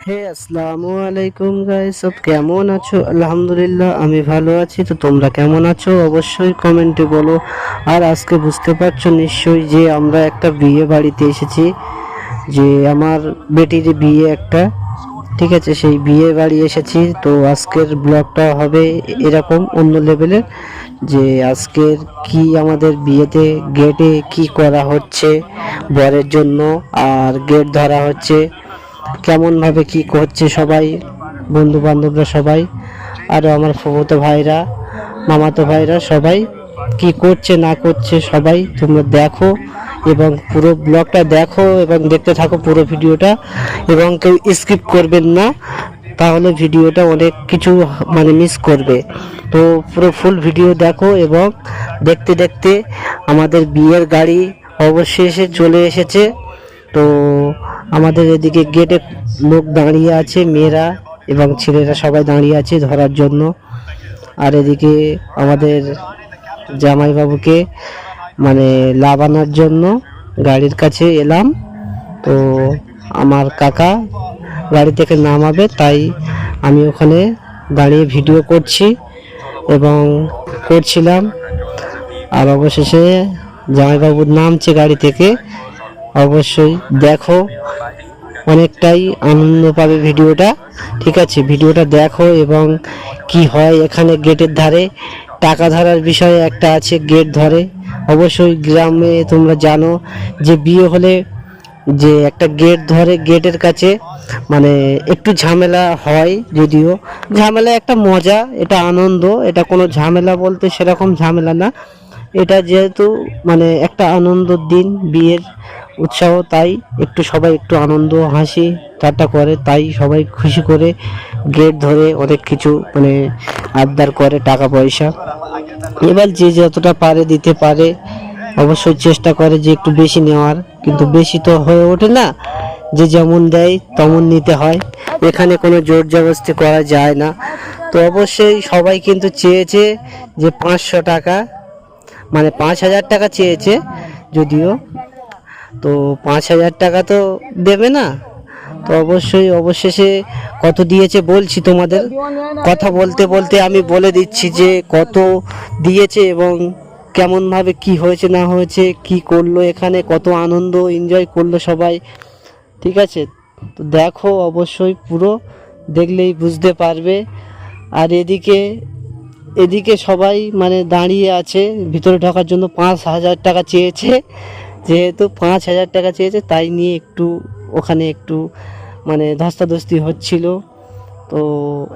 হে আসসালামু আলাইকুম গাইস, সব কেমন আছো? আলহামদুলিল্লাহ আমি ভালো আছি। তো তোমরা কেমন আছো অবশ্যই কমেন্টে বলো। আর আজকে বুঝতে পারছো নিশ্চয়ই যে আমরা একটা বিয়ে বাড়িতে এসেছি, যে আমার বেটির বিয়ে একটা। ঠিক আছে, সেই বিয়ে বাড়ি এসেছি। তো আজকের ব্লগটা হবে এরকম অন্য লেভেলের, যে আজকের কি আমাদের বিয়েতে গেটে কি করা হচ্ছে বরের জন্য, আর গেট ধরা হচ্ছে কেমন ভাবে কি করছে সবাই, বন্ধু বান্ধবরা সবাই, আরও আমার ফুফুতো ভাইরা, মামাতো ভাইরা সবাই কি করছে না করছে সবাই তোমরা দেখো এবং পুরো ব্লগটা দেখো এবং দেখতে থাকো পুরো ভিডিওটা, এবং কেউ স্কিপ করবেন না, তাহলে ভিডিওটা অনেক কিছু মানে মিস করবে। তো পুরো ফুল ভিডিও দেখো এবং দেখতে দেখতে আমাদের বিয়ের গাড়ি অবশেষে চলে এসেছে। তো আমাদের এদিকে গেটে লোক দাঁড়িয়ে আছে, মেয়েরা এবং ছেলেরা সবাই দাঁড়িয়ে আছে ধরার জন্য। আর এদিকে আমাদের জামাইবাবুকে মানে লাভানোর জন্য গাড়ির কাছে এলাম। তো আমার কাকা গাড়ি থেকে নামাবে, তাই আমি ওখানে দাঁড়িয়ে ভিডিও করছি এবং করছিলাম। আর অবশেষে জামাইবাবু নামছে গাড়ি থেকে, অবশ্যই দেখো, অনেকটাই আনন্দ পাবে ভিডিওটা। ঠিক আছে, ভিডিওটা দেখো। এবং কি হয় এখানে গেটের ধারে টাকা ধরার বিষয়ে একটা আছে, গেট ধরে। অবশ্যই গ্রামে তোমরা জানো যে বিয়ে হলে যে একটা গেট ধরে, গেটের কাছে মানে একটু ঝামেলা হয়, যদিও ঝামেলা একটা মজা, এটা আনন্দ, এটা কোনো ঝামেলা বলতে সেরকম ঝামেলা না। এটা যেহেতু মানে একটা আনন্দর দিন, বিয়ের উৎসাহ, তাই একটু সবাই একটু আনন্দ হাসি ঠাট্টা করে, তাই সবাই খুশি করে গেট ধরে অনেক কিছু মানে আবদার করে টাকা পয়সা। এবার যে যতটা পারে দিতে পারে, অবশ্যই চেষ্টা করে যে একটু বেশি নেওয়ার, কিন্তু বেশি তো হয়ে ওঠে না, যে যেমন দেয় তেমন নিতে হয়, এখানে কোনো জোর জবরদস্তি করা যায় না। তো অবশ্যই সবাই কিন্তু চেয়েছে যে 500 টাকা, মানে 5,000 টাকা চেয়েছে যদিও। তো 5,000 টাকা তো দেবে না। তো অবশ্যই অবশেষে কত দিয়েছে বলছি তোমাদের, কথা বলতে বলতে আমি বলে দিচ্ছি যে কত দিয়েছে এবং কেমনভাবে কি হয়েছে না হয়েছে, কি করলো এখানে, কত আনন্দ এনজয় করলো সবাই। ঠিক আছে, তো দেখো অবশ্যই পুরো দেখলেই বুঝতে পারবে। আর এদিকে এদিকে সবাই মানে দাঁড়িয়ে আছে, ভিতরে ঢোকার জন্য 5,000 টাকা চেয়েছে। যেহেতু 5,000 টাকা চেয়েছে, তাই নিয়ে একটু ওখানে একটু মানে ধস্তাধস্তি হচ্ছিল। তো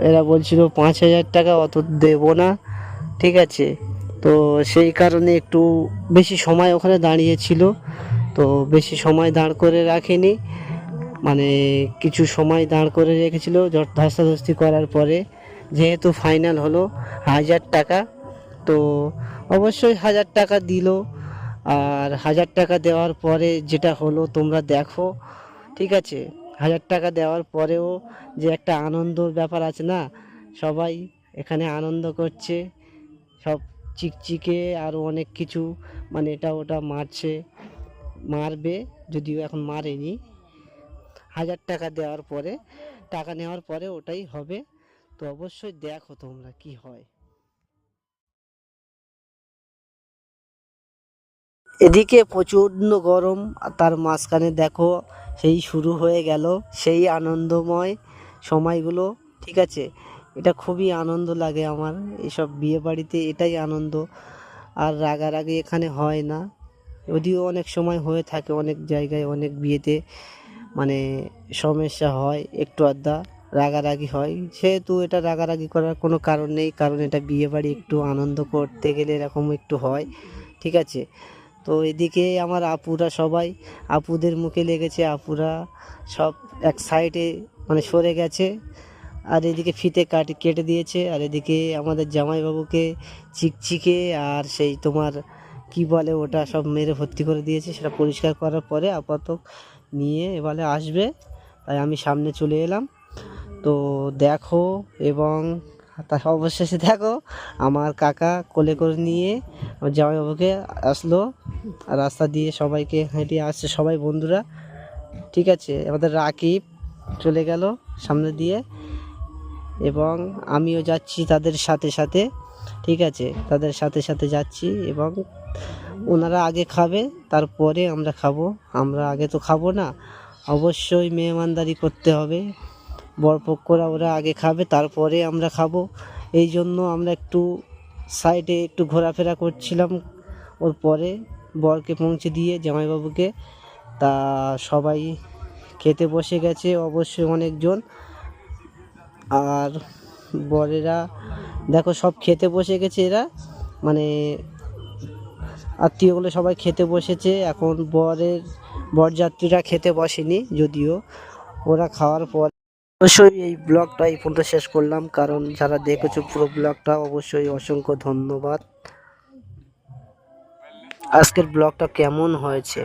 এরা বলছিল 5,000 টাকা অত দেবো না। ঠিক আছে, তো সেই কারণে একটু বেশি সময় ওখানে দাঁড়িয়েছিল। তো বেশি সময় দাঁড় করে রাখেনি, মানে কিছু সময় দাঁড় করে রেখেছিল। ধস্তাধস্তি করার পরে যেহেতু ফাইনাল হলো 1,000 টাকা, তো অবশ্যই 1,000 টাকা দিল। আর 1,000 টাকা দেওয়ার পরে যেটা হলো তোমরা দেখো। ঠিক আছে, 1,000 টাকা দেওয়ার পরেও যে একটা আনন্দর ব্যাপার আছে না, সবাই এখানে আনন্দ করছে, সব চিকচিকে আরও অনেক কিছু মানে এটা ওটা মারছে, মারবে, যদিও এখন মারেনি। 1,000 টাকা দেওয়ার পরে, টাকা নেওয়ার পরে ওটাই হবে। তো অবশ্যই দেখো তোমরা কি হয়। এদিকে প্রচণ্ড গরম, আর তার মাঝখানে দেখো সেই শুরু হয়ে গেল সেই আনন্দময় সময়গুলো। ঠিক আছে, এটা খুবই আনন্দ লাগে আমার এইসব বিয়ে বাড়িতে, এটাই আনন্দ। আর রাগারাগি এখানে হয় না, যদিও অনেক সময় হয়ে থাকে, অনেক জায়গায় অনেক বিয়েতে মানে সমস্যা হয়, একটু আধটা রাগারাগি হয়। সেহেতু এটা রাগারাগি করার কোনো কারণ নেই, কারণ এটা বিয়ে বাড়ি, একটু আনন্দ করতে গেলে এরকম একটু হয়। ঠিক আছে, তো এদিকে আমার আপুরা সবাই, আপুদের মুখে লেগেছে, আপুরা সব এক সাইডে মানে সরে গেছে। আর এদিকে ফিতে কেটে দিয়েছে। আর এদিকে আমাদের জামাইবাবুকে চিকচিকে আর সেই তোমার কি বলে ওটা সব মেরে ভর্তি করে দিয়েছে, সেটা পরিষ্কার করার পরে আপাতত নিয়ে এবারে আসবে, তাই আমি সামনে চলে এলাম। তো দেখো, এবং তা অবশেষে দেখো আমার কাকা কোলে করে নিয়ে আমার জামাইবাবুকে আসলো, আর রাস্তা দিয়ে সবাইকে হেঁটে আসছে সবাই বন্ধুরা। ঠিক আছে, আমাদের রাকিব চলে গেল। সামনে দিয়ে, এবং আমিও যাচ্ছি তাদের সাথে সাথে। ঠিক আছে, তাদের সাথে সাথে যাচ্ছি, এবং ওনারা আগে খাবে তারপরে আমরা খাবো। আমরা আগে তো খাবো না, অবশ্যই মেহমানদারি করতে হবে। বরপক্ষরা ওরা আগে খাবে তারপরে আমরা খাবো। এই জন্য আমরা একটু সাইডে একটু ঘোরাফেরা করছিলাম। ওর পরে বরকে পৌঁছে দিয়ে জামাইবাবুকে, তা সবাই খেতে বসে গেছে অবশ্যই অনেকজন। আর বরেরা দেখো সব খেতে বসে গেছে, এরা মানে আত্মীয়গুলো সবাই খেতে বসেছে। এখন বরযাত্রীরা খেতে বসেনি, যদিও ওরা খাওয়ার পর অবশ্যই এই ব্লগটা এই পর্যন্ত শেষ করলাম। কারণ যারা দেখেছো পুরো ব্লগটা অবশ্যই অসংখ্য ধন্যবাদ। আজকের ব্লগটা কেমন হয়েছে